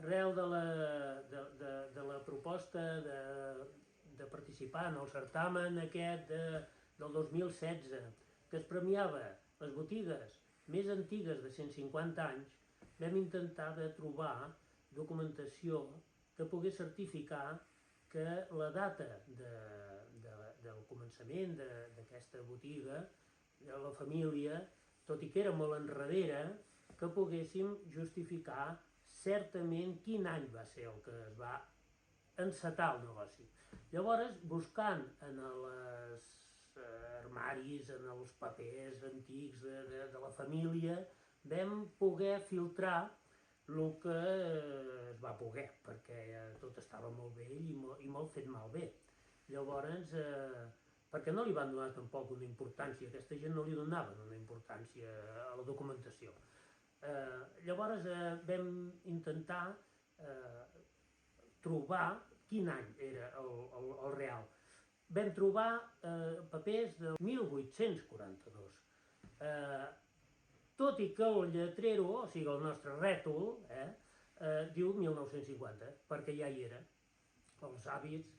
Arrel de la proposta de participar en el certamen aquest del 2016, que es premiava les botigues més antigues de 150 anys, vam intentar de trobar documentació que pogués certificar que la data del començament d'aquesta botiga, de la família, tot i que era molt enrere, que poguéssim justificar certament quin any va ser el que es va encetar el negoci. Llavors, buscant en els armaris, en els papers antics de la família, vam poder filtrar el que es va poder, perquè tot estava molt vell i molt fet malbé. Llavors, perquè no li van donar tampoc una importància, aquesta gent no li donaven una importància a la documentació. Llavors vam intentar trobar quin any era el real. Vam trobar papers del 1842. Tot i que el lletrero, o sigui el nostre rètol, diu 1950, perquè ja hi era. Els hàbits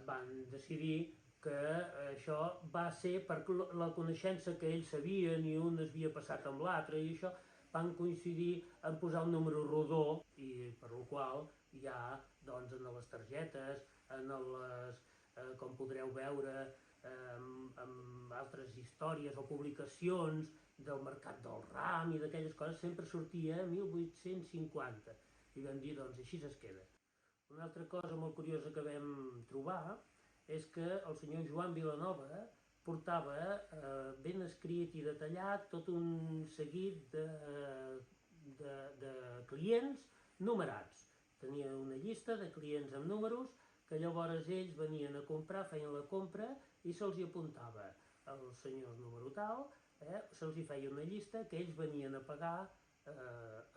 van decidir que això va ser per la coneixença que ells sabien i un es havia passat amb l'altre i això van coincidir en posar un número rodó i per el qual hi ha doncs, en les targetes, com podreu veure, amb altres històries o publicacions del mercat del ram i d'aquelles coses, sempre sortia 1850 i vam dir, doncs així es queda. Una altra cosa molt curiosa que vam trobar és que el senyor Joan Vilanova portava ben escrit i detallat tot un seguit de clients numerats. Tenia una llista de clients amb números que llavors ells venien a comprar, feien la compra i se'ls hi apuntava els senyors número tal, se'ls hi feia una llista que ells venien a pagar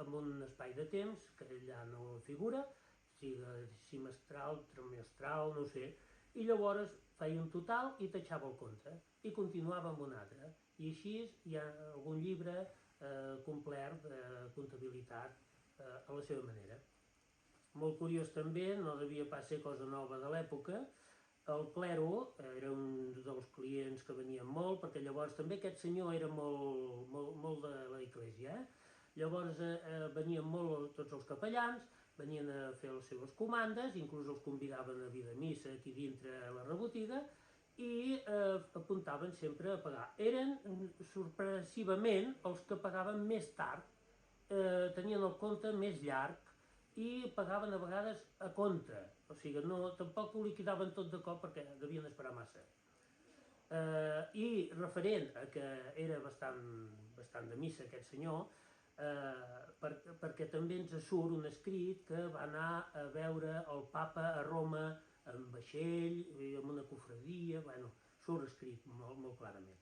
amb un espai de temps que allà no figura, sigui semestral, trimestral, no sé, i llavors feia un total i tatxava el compte i continuava amb un altre. I així hi ha algun llibre complet de comptabilitat a la seva manera. Molt curiós també, no devia pas ser cosa nova de l'època, el clero era un dels clients que venien molt, perquè llavors també aquest senyor era molt de l'església. Llavors venien molt tots els capellans, venien a fer les seves comandes, inclús els convidaven a vir de missa aquí dintre la rebotiga i apuntaven sempre a pagar. Eren, sorpresivament, els que pagaven més tard, tenien el compte més llarg i pagaven a vegades a compte, o sigui, tampoc ho liquidaven tot de cop perquè devien esperar massa. I referent a que era bastant de missa aquest senyor, perquè també ens surt un escrit que va anar a veure el papa a Roma amb vaixell, amb una cofradia, bueno, surt escrit molt clarament.